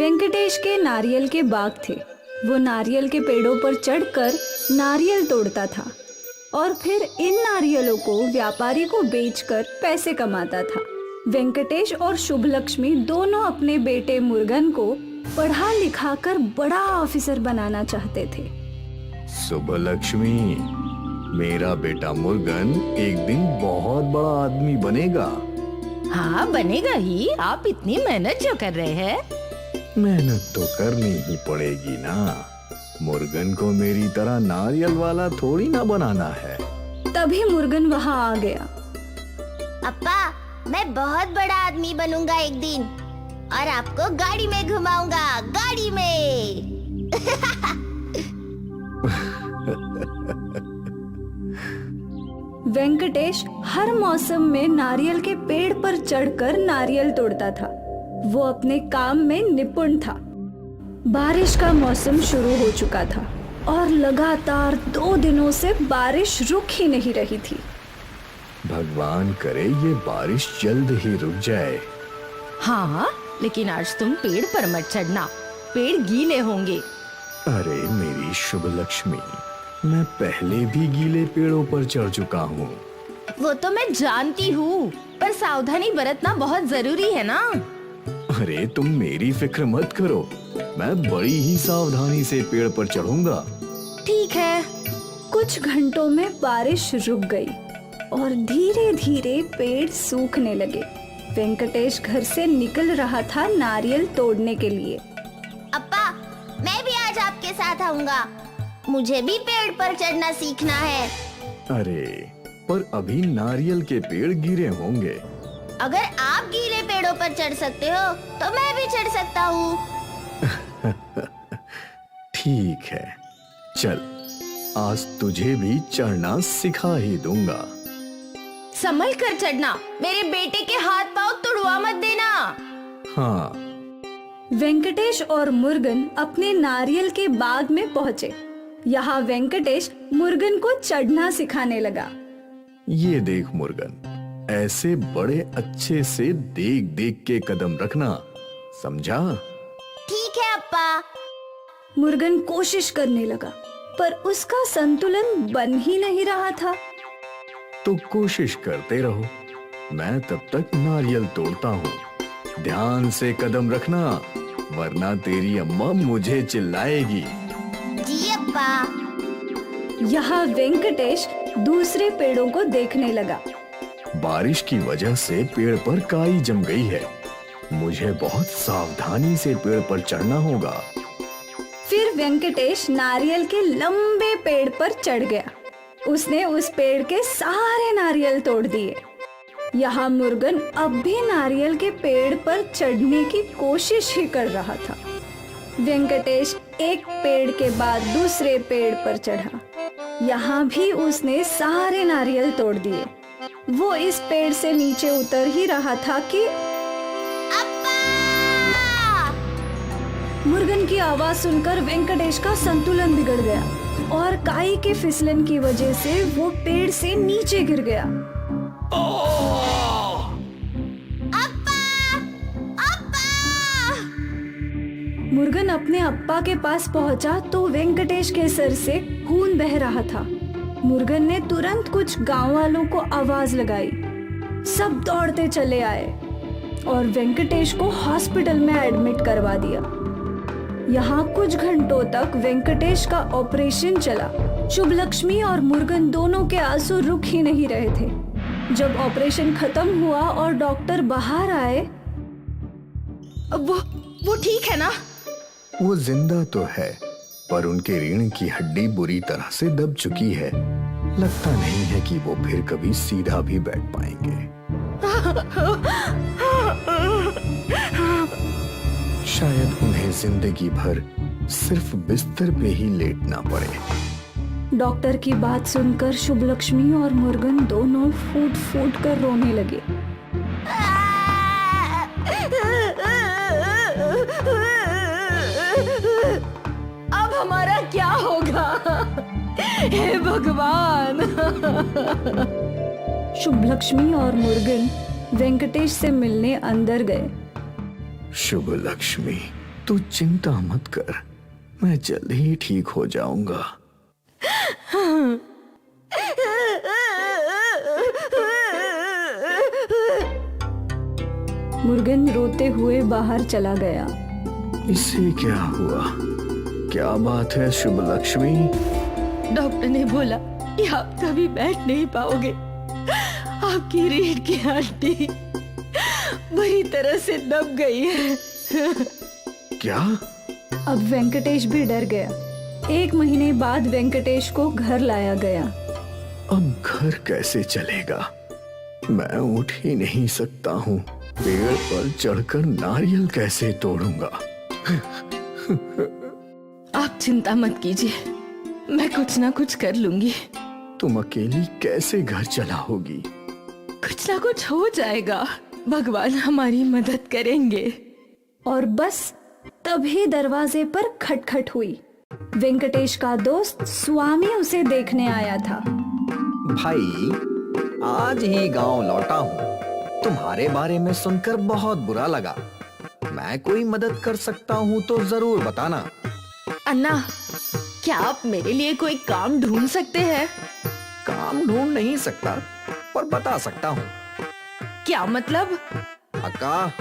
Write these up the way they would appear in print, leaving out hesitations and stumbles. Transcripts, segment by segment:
वेंकटेश के नारियल के बाग थे। वो नारियल के पेड़ों पर चढ़कर नारियल तोड़ता था और फिर इन नारियलों को व्यापारी को बेचकर पैसे कमाता था। वेंकटेश और शुभलक्ष्मी दोनों अपने बेटे मुर्गन को पढ़ा लिखा कर बड़ा ऑफिसर बनाना चाहते थे। शुभलक्ष्मी, मेरा बेटा मुर्गन एक दिन बहुत बड़ा आदमी बनेगा। हाँ बनेगा ही, आप इतनी मेहनत जो कर रहे हैं। मेहनत तो करनी ही पड़ेगी ना। मुर्गन को मेरी तरह नारियल वाला थोड़ी ना बनाना है। तभी मुर्गन वहाँ आ गया। अप्पा, मैं बहुत बड़ा आदमी बनूंगा एक दिन और आपको गाड़ी में घुमाऊंगा, गाड़ी में। वेंकटेश हर मौसम में नारियल के पेड़ पर चढ़कर नारियल तोड़ता था। वो अपने काम में निपुण था। बारिश का मौसम शुरू हो चुका था और लगातार 2 दिनों से बारिश रुक ही नहीं रही थी। भगवान करे ये बारिश जल्द ही रुक जाए। हाँ, लेकिन आज तुम पेड़ पर मत चढ़ना, पेड़ गीले होंगे। अरे मेरी शुभलक्ष्मी, मैं पहले भी गीले पेड़ों पर चढ़ चुका हूँ। वो तो मैं जानती हूँ, पर सावधानी बरतना बहुत जरूरी है ना। अरे तुम मेरी फिक्र मत करो, मैं बड़ी ही सावधानी से पेड़ पर चढ़ूंगा। ठीक है। कुछ घंटों में बारिश रुक गई और धीरे धीरे पेड़ सूखने लगे। वेंकटेश घर से निकल रहा था नारियल तोड़ने के लिए। अप्पा, मैं भी आज आपके साथ आऊंगा। मुझे भी पेड़ पर चढ़ना सीखना है। अरे पर अभी नारियल के पेड़ गिरे होंगे। अगर आप गीले पेड़ों पर चढ़ सकते हो तो मैं भी चढ़ सकता हूँ। ठीक है, चल आज तुझे भी चढ़ना सिखा ही दूंगा। संभल कर चढ़ना, मेरे बेटे के हाथ पांव तुड़वा मत देना। हाँ। वेंकटेश और मुर्गन अपने नारियल के बाग में पहुँचे। यहाँ वेंकटेश मुर्गन को चढ़ना सिखाने लगा। ये देख मुर्गन, ऐसे बड़े अच्छे से देख देख के कदम रखना, समझा? ठीक है अप्पा। मुर्गन कोशिश करने लगा पर उसका संतुलन बन ही नहीं रहा था। तो कोशिश करते रहो, मैं तब तक नारियल तोड़ता हूँ। ध्यान से कदम रखना, वरना तेरी अम्मा मुझे चिल्लाएगी। जी अप्पा। यहाँ वेंकटेश दूसरे पेड़ों को देखने लगा। बारिश की वजह से पेड़ पर काई जम गई है। मुझे बहुत सावधानी से पेड़ पर चढ़ना होगा। फिर वेंकटेश नारियल के लंबे पेड़ पर चढ़ गया। उसने उस पेड़ के सारे नारियल तोड़ दिए। यहाँ मुर्गन अब भी नारियल के पेड़ पर चढ़ने की कोशिश ही कर रहा था। वेंकटेश एक पेड़ के बाद दूसरे पेड़ पर चढ़ा। यहाँ भी उसने सारे नारियल तोड़ दिए। वो इस पेड़ से नीचे उतर ही रहा था कि अप्पा! मुर्गन की आवाज सुनकर वेंकटेश का संतुलन बिगड़ गया और काई के फिसलन की वजह से वो पेड़ से नीचे गिर गया। अप्पा! अप्पा! मुर्गन अपने अप्पा के पास पहुंचा तो वेंकटेश के सर से खून बह रहा था। मुर्गन ने तुरंत कुछ गांव वालों को आवाज लगाई। सब दौड़ते चले आए और वेंकटेश को हॉस्पिटल में एडमिट करवा दिया। यहाँ कुछ घंटों तक वेंकटेश का ऑपरेशन चला। शुभलक्ष्मी और मुर्गन दोनों के आंसू रुक ही नहीं रहे थे। जब ऑपरेशन खत्म हुआ और डॉक्टर बाहर आए, वो ठीक है ना? वो जिंदा तो है, पर उनके रीढ़ की हड्डी बुरी तरह से दब चुकी है। लगता नहीं है कि वो फिर कभी सीधा भी बैठ पाएंगे। शायद उन्हें जिंदगी भर सिर्फ बिस्तर पे ही लेटना पड़े। डॉक्टर की बात सुनकर शुभलक्ष्मी और मुर्गन दोनों फूट फूट कर रोने लगे। अब हमारा क्या होगा? हे भगवान! शुभलक्ष्मी और मुर्गन वेंकटेश से मिलने अंदर गए। शुभलक्ष्मी, तू चिंता मत कर, मैं जल्द ही ठीक हो जाऊंगा। मुर्गन रोते हुए बाहर चला गया। इससे क्या हुआ? क्या बात है शुभ लक्ष्मी? डॉक्टर ने बोला कि आप कभी बैठ नहीं पाओगे। आपकी रीढ़ की हड्डी बुरी तरह से दब गई है। क्या? अब वेंकटेश भी डर गया। 1 महीने बाद वेंकटेश को घर लाया गया। अब घर कैसे चलेगा? मैं उठ ही नहीं सकता हूँ। पेड़ पर चढ़कर नारियल कैसे तोड़ूंगा? आप चिंता मत कीजिए, मैं कुछ ना कुछ कर लूंगी। तुम अकेली कैसे घर चलाओगी? कुछ ना कुछ हो जाएगा, भगवान हमारी मदद करेंगे। और बस तभी दरवाजे पर खटखट हुई। वेंकटेश का दोस्त स्वामी उसे देखने आया था। भाई, आज ही गांव लौटा हूँ। तुम्हारे बारे में सुनकर बहुत बुरा लगा। मैं कोई मदद कर सकता हूँ तो जरूर बताना। अन्ना, क्या आप मेरे लिए कोई काम ढूंढ सकते हैं? काम ढूंढ नहीं सकता, पर बता सकता हूँ। क्या मतलब? अक्का,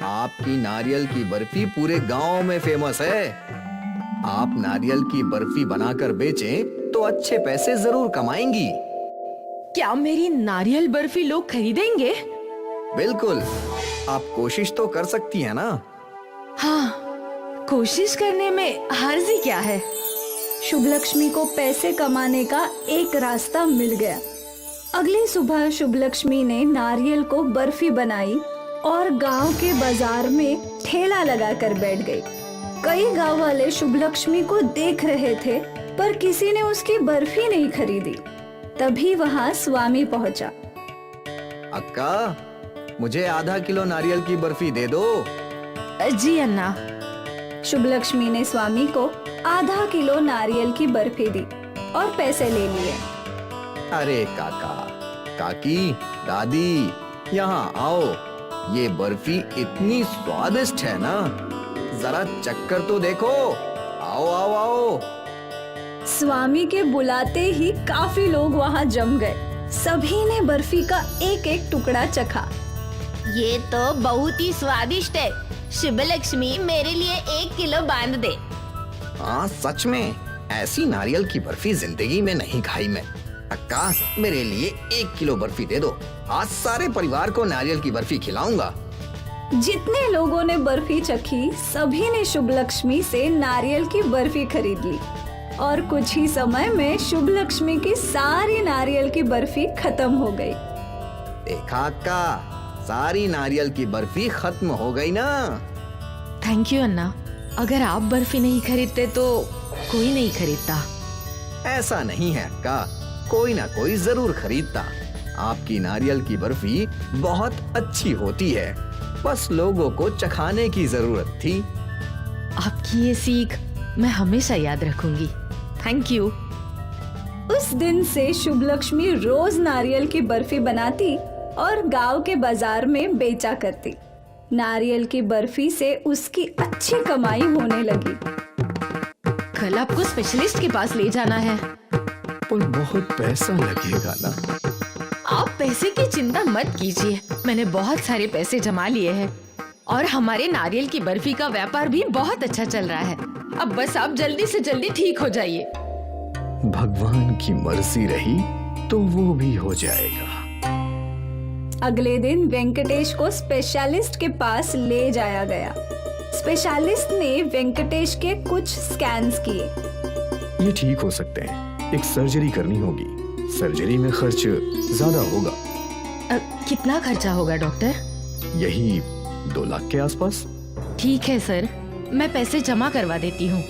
आपकी नारियल की बर्फी पूरे गांव में फेमस है। आप नारियल की बर्फी बनाकर बेचें तो अच्छे पैसे जरूर कमाएंगी। क्या मेरी नारियल बर्फी लोग खरीदेंगे? बिल्कुल, आप कोशिश तो कर सकती हैं ना? हाँ, कोशिश करने में हार्जी क्या है? शुभ लक्ष्मी को पैसे कमाने का एक रास्ता मिल गया। अगली सुबह शुभ लक्ष्मी ने नारियल को बर्फी बनाई और गांव के बाजार में ठेला लगाकर बैठ गई। कई गांव वाले शुभ लक्ष्मी को देख रहे थे, पर किसी ने उसकी बर्फी नहीं खरीदी। तभी वहां स्वामी पहुंचा। अक्का, मुझे आधा किलो नारियल की बर्फी दे दो। जी अन्ना। शुभ लक्ष्मी ने स्वामी को आधा किलो नारियल की बर्फी दी और पैसे ले लिए। अरे काका, काकी, दादी, यहाँ आओ। ये बर्फी इतनी स्वादिष्ट है ना, जरा चक्कर तो देखो। आओ आओ आओ। स्वामी के बुलाते ही काफी लोग वहां जम गए। सभी ने बर्फी का एक एक टुकड़ा चखा। ये तो बहुत ही स्वादिष्ट है। शुभ लक्ष्मी, मेरे लिए 1 किलो बांध दे। हाँ, सच में ऐसी नारियल की बर्फी जिंदगी में नहीं खाई मैं। अक्का, मेरे लिए 1 किलो बर्फी दे दो। आज सारे परिवार को नारियल की बर्फी खिलाऊंगा। जितने लोगों ने बर्फी चखी, सभी ने शुभ लक्ष्मी से नारियल की बर्फी खरीद ली और कुछ ही समय में शुभ लक्ष्मी की सारी नारियल की बर्फी खत्म हो गई। देखा अक्का, सारी नारियल की बर्फी खत्म हो गई ना। थैंक यू अन्ना। अगर आप बर्फी नहीं खरीदते तो कोई नहीं खरीदता। ऐसा नहीं है अक्का, कोई ना कोई जरूर खरीदता। आपकी नारियल की बर्फी बहुत अच्छी होती है, बस लोगों को चखाने की जरूरत थी। आपकी ये सीख मैं हमेशा याद रखूंगी। Thank you. उस दिन से शुभ लक्ष्मी रोज नारियल की बर्फी बनाती और गांव के बाजार में बेचा करती। नारियल की बर्फी से उसकी अच्छी कमाई होने लगी। कल आपको स्पेशलिस्ट के पास ले जाना है। पर बहुत पैसा लगेगा ना। आप पैसे की चिंता मत कीजिए, मैंने बहुत सारे पैसे जमा लिए हैं और हमारे नारियल की बर्फी का व्यापार भी बहुत अच्छा चल रहा है। अब बस आप जल्दी से जल्दी ठीक हो जाइए। भगवान की मर्जी रही तो वो भी हो जाएगा। अगले दिन वेंकटेश को स्पेशलिस्ट के पास ले जाया गया। स्पेशलिस्ट ने वेंकटेश के कुछ स्कैन्स किए। ये ठीक हो सकते हैं, एक सर्जरी करनी होगी। सर्जरी में खर्च ज्यादा होगा। कितना खर्चा होगा डॉक्टर? यही 2 लाख के आसपास। ठीक है सर, मैं पैसे जमा करवा देती हूँ।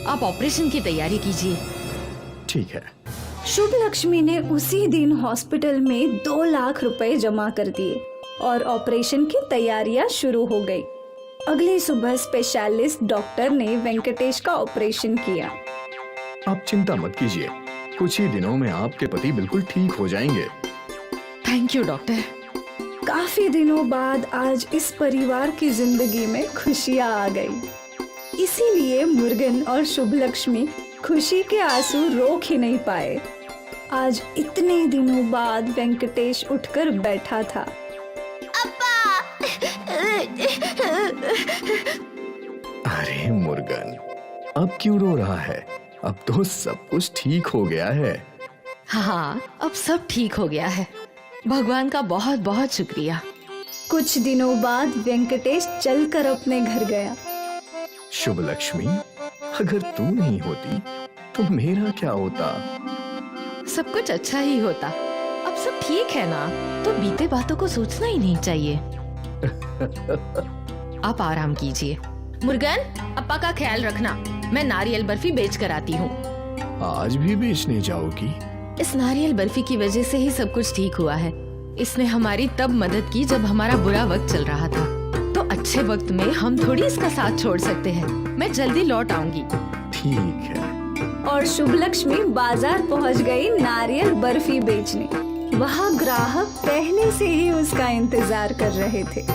आप ऑपरेशन की तैयारी कीजिए। ठीक है। शुभ लक्ष्मी ने उसी दिन हॉस्पिटल में 2 लाख रुपए जमा कर दिए और ऑपरेशन की तैयारियां शुरू हो गई। अगली सुबह स्पेशलिस्ट डॉक्टर ने वेंकटेश का ऑपरेशन किया। आप चिंता मत कीजिए, कुछ ही दिनों में आपके पति बिल्कुल ठीक हो जाएंगे। Thank you doctor. काफी दिनों बाद आज इस परिवार की जिंदगी में खुशियां आ गई। इसीलिए मुर्गन और शुभ लक्ष्मी खुशी के आंसू रोक ही नहीं पाए। आज इतने दिनों बाद वेंकटेश उठकर बैठा था। अरे मुर्गन, अब क्यों रो रहा है? अब तो सब कुछ ठीक हो गया है। हाँ, अब सब ठीक हो गया है। भगवान का बहुत बहुत शुक्रिया। कुछ दिनों बाद वेंकटेश चलकर अपने घर गया। शुभ लक्ष्मी, अगर तू नहीं होती तो मेरा क्या होता? सब कुछ अच्छा ही होता। अब सब ठीक है ना, तो बीते बातों को सोचना ही नहीं चाहिए। आप आराम कीजिए। मुर्गन, अप्पा का ख्याल रखना। मैं नारियल बर्फी बेच कर आती हूँ। आज भी बेचने जाओगी? इस नारियल बर्फी की वजह से ही सब कुछ ठीक हुआ है। इसने हमारी तब मदद की जब हमारा बुरा वक्त चल रहा था, तो अच्छे वक्त में हम थोड़ी इसका साथ छोड़ सकते हैं। मैं जल्दी लौट आऊंगी। ठीक है। और शुभ लक्ष्मी बाजार पहुंच गई नारियल बर्फी बेचने। वहाँ ग्राहक पहले से ही उसका इंतजार कर रहे थे।